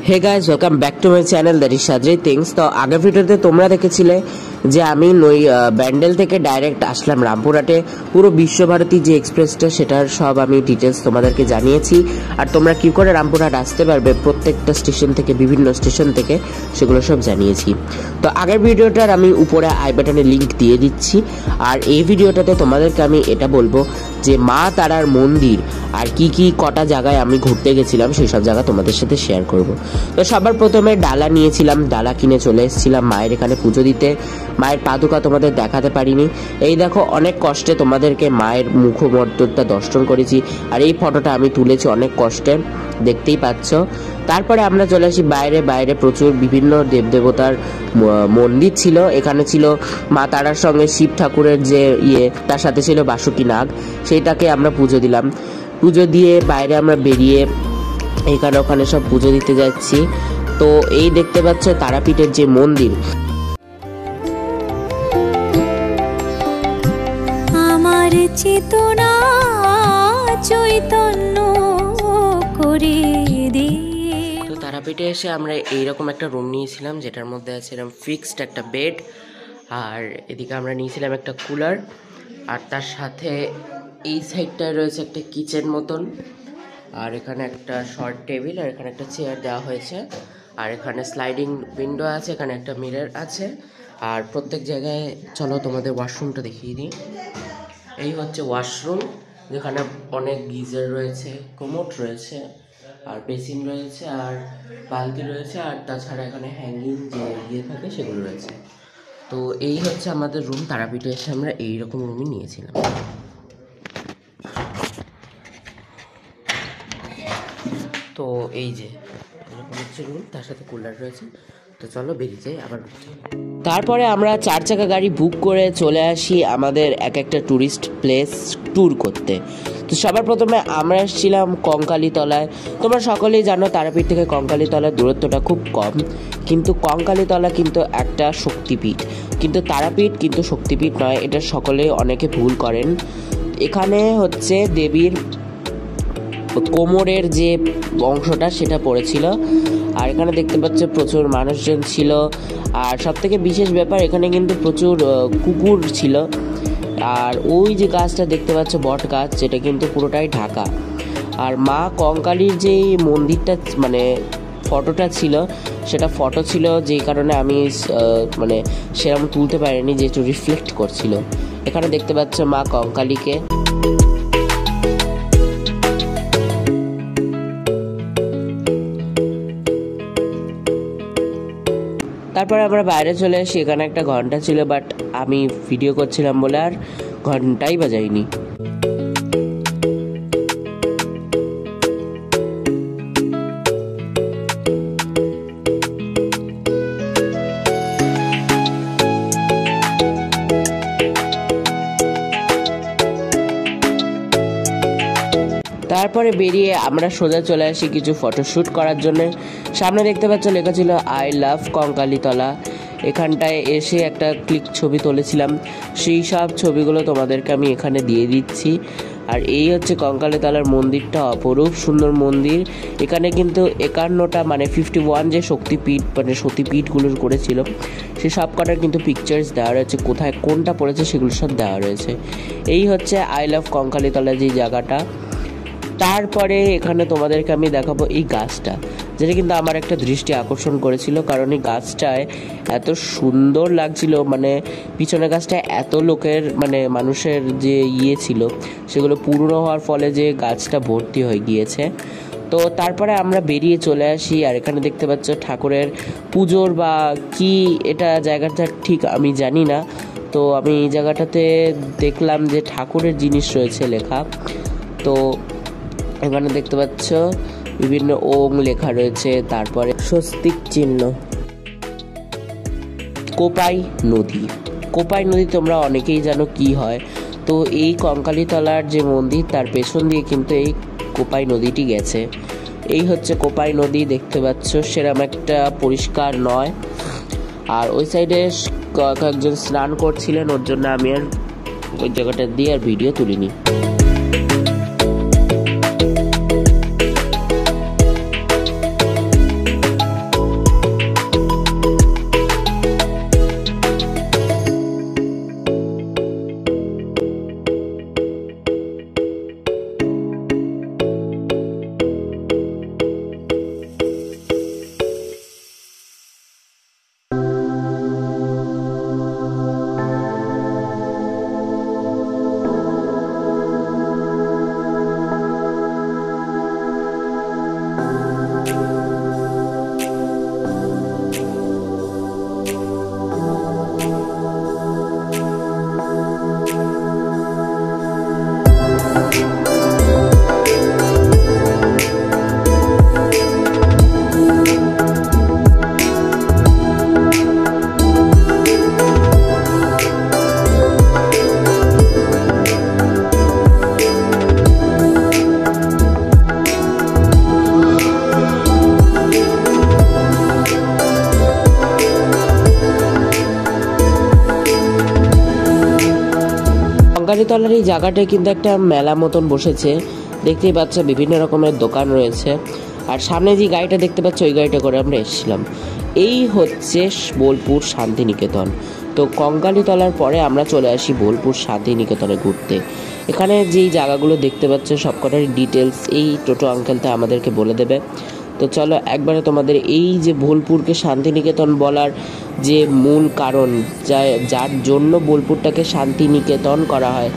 Hey guys, welcome back to my channel that is সাজরি things. তো আগের ভিডিওতে তোমরা দেখেছিলে যে আমি ব্যান্ডেল থেকে ডাইরেক্ট আসলাম রামপুরহাটে। পুরো বিশ্বভারতী যে এক্সপ্রেসটা সেটার সব আমি ডিটেলস তোমাদেরকে জানিয়েছি, আর তোমরা কী করে রামপুরহাট আসতে পারবে প্রত্যেকটা স্টেশন থেকে, বিভিন্ন স্টেশন থেকে, সেগুলো সব জানিয়েছি। তো আগের ভিডিওটার আমি উপরে আই বাটনে লিঙ্ক দিয়ে দিচ্ছি, আর এই ভিডিওটাতে তোমাদেরকে আমি এটা বলবো যে মা তারার মন্দির আর কি কি কটা জায়গায় আমি ঘুরতে গেছিলাম সেই সব জায়গা তোমাদের সাথে শেয়ার করব। তো সবার প্রথমে ডালা নিয়েছিলাম, ডালা কিনে চলে এসেছিলাম মায়ের এখানে পুজো দিতে। মায়ের পাদুকা তোমাদের দেখাতে পারিনি, এই দেখো অনেক কষ্টে তোমাদেরকে মায়ের মুখমণ্ডলটা দর্শন করেছি, আর এই ফটোটা আমি তুলেছি অনেক কষ্টে, দেখতেই পাচ্ছ। তারপরে আমরা চলে আসি বাইরে। বাইরে প্রচুর বিভিন্ন দেবদেবতার মন্দির ছিল। এখানে ছিল মা তারার সঙ্গে শিব ঠাকুরের যে তার সাথে ছিল বাসুকি নাগ, সেইটাকে আমরা পুজো দিলাম। পুজো দিয়ে বাইরে আমরা বেরিয়ে এখানে ওখানে সব পুজো দিতে যাচ্ছি। তো এই দেখতে পাচ্ছ তারাপীঠের যে মন্দির, আমার চেতনা চৈতন্য করে দে। তো তারাপীঠে এসে আমরা এইরকম একটা রুম নিয়েছিলাম, যেটার মধ্যে আছে এরকম ফিক্সড একটা বেড, আর এদিকে আমরা নিয়েছিলাম একটা কুলার, আর তার সাথে এই সাইডটায় রয়েছে একটা কিচেন মতন, আর এখানে একটা শর্ট টেবিল, আর এখানে একটা চেয়ার দেওয়া হয়েছে, আর এখানে স্লাইডিং উইন্ডো আছে, এখানে একটা মিরর আছে। আর প্রত্যেক জায়গায় চলো তোমাদের ওয়াশরুমটা দেখিয়ে দিই। এই হচ্ছে ওয়াশরুম, যেখানে অনেক গিজার রয়েছে, কোমোড রয়েছে, আর বেসিন রয়েছে, আর বালতি রয়েছে, আর তাছাড়া এখানে হ্যাঙ্গিং যে থাকে সেগুলো রয়েছে। তো এই হচ্ছে আমাদের রুম। তারাপীঠে এসে আমরা এইরকম রুমই নিয়েছিলাম। তো এই যে এরকম হচ্ছে রুম, তার সাথে কুলার রয়েছে। তো চলো বেরিয়ে যাই আবার। তারপরে আমরা 4 চাকা গাড়ি বুক করে চলে আসি আমাদের এক একটা ট্যুরিস্ট প্লেস ট্যুর করতে। তো সবার প্রথমে আমরা এসেছিলাম কঙ্কালীতলায়। তোমরা সকলেই জানো তারাপীঠ থেকে কঙ্কালীতলার দূরত্বটা খুব কম, কিন্তু কঙ্কালীতলা কিন্তু একটা শক্তিপীঠ, কিন্তু তারাপীঠ কিন্তু শক্তিপীঠ নয়, এটা সকলে অনেকে ভুল করেন। এখানে হচ্ছে দেবীর কোমরের যে অংশটা সেটা পড়েছিল, আর এখানে দেখতে পাচ্ছ প্রচুর মানুষজন ছিল। আর সবথেকে বিশেষ ব্যাপার, এখানে কিন্তু প্রচুর কুকুর ছিল। আর ওই যে গাছটা দেখতে পাচ্ছ বট গাছ, যেটা কিন্তু পুরোটাই ঢাকা। আর মা কঙ্কালীর যে মন্দিরটা মানে ফটোটা ছিল, সেটা ফটো ছিল যেই কারণে আমি মানে সেরকম তুলতে পারিনি, যে একটু রিফ্লেক্ট করছিল। এখানে দেখতে পাচ্ছ মা কঙ্কালীকে। তারপরে আমরা বাইরে চলে আসি, এখানে একটা ঘন্টা ছিল, বাট আমি ভিডিও করছিলাম বলে আর ঘন্টাই বাজাইনি। তারপরে বেরিয়ে আমরা সোজা চলে আসি কিছু ফটোশ্যুট করার জন্য। সামনে দেখতে পাচ্ছ লেখা ছিল আই লাভ কঙ্কালীতলা। এখানটায় এসে একটা ক্লিক ছবি তুলেছিলাম, সেই সব ছবিগুলো তোমাদেরকে আমি এখানে দিয়ে দিচ্ছি। আর এই হচ্ছে কঙ্কালীতলার মন্দিরটা, অপরূপ সুন্দর মন্দির। এখানে কিন্তু 51টা মানে 51 যে শক্তিপীঠ মানে সতীপীঠগুলো করেছিল, সে সব কটার কিন্তু পিকচার্স দেওয়া রয়েছে, কোথায় কোনটা পড়েছে সেগুলো সব দেওয়া রয়েছে। এই হচ্ছে আই লাভ কঙ্কালীতলা যে জায়গাটা। তারপরে এখানে তোমাদেরকে আমি দেখাবো এই গাছটা, যেটা কিন্তু আমার একটা দৃষ্টি আকর্ষণ করেছিল, কারণ এই গাছটায় এত সুন্দর লাগছিল, মানে পিছনে গাছটা এত লোকের মানে মানুষের যে ছিল সেগুলো পূর্ণ হওয়ার ফলে যে গাছটা ভর্তি হয়ে গিয়েছে। তো তারপরে আমরা বেরিয়ে চলে আসি, আর এখানে দেখতে পাচ্ছ ঠাকুরের পুজোর বা কি এটা জায়গাটা ঠিক আমি জানি না। তো আমি এই জায়গাটাতে দেখলাম যে ঠাকুরের জিনিস রয়েছে লেখা। তো এখানে দেখতে পাচ্ছ বিভিন্ন ওম লেখা রয়েছে, তারপরে স্বস্তিক চিহ্ন। কোপাই নদী, কোপাই নদী তোমরা অনেকেই জানো কি হয়। তো এই কঙ্কালীতলার যে মন্দির তার পেছন দিয়ে কিন্তু এই কোপাই নদীটি গেছে। এই হচ্ছে কোপাই নদী, দেখতে পাচ্ছ সেরকম একটা পরিষ্কার নয়। আর ওই সাইডে কয়েকজন স্নান করছিলেন, ওর জন্য আমি আর ওই জায়গাটা দিয়ে আর ভিডিও তুলিনি। কঙ্কালীতলার এই জায়গাটায় কিন্তু একটা মেলা মতন বসেছে, দেখতেই পাচ্ছ বিভিন্ন রকমের দোকান রয়েছে। আর সামনে যে গাড়িটা দেখতে পাচ্ছ ওই গাড়িটা করে আমরা এসেছিলাম। এই হচ্ছে বোলপুর শান্তিনিকেতন। তো কঙ্কালীতলার পরে আমরা চলে আসি বোলপুর শান্তিনিকেতনে ঘুরতে। এখানে যেই জায়গাগুলো দেখতে পাচ্ছ সবকটারই ডিটেলস এই টোটো আঙ্কেলটা আমাদেরকে বলে দেবে। তো চলো একবারে তোমাদের এই যে বোলপুরকে শান্তিনিকেতন বলার যে মূল কারণ, যার জন্য বোলপুরটাকে শান্তিনিকেতন করা হয়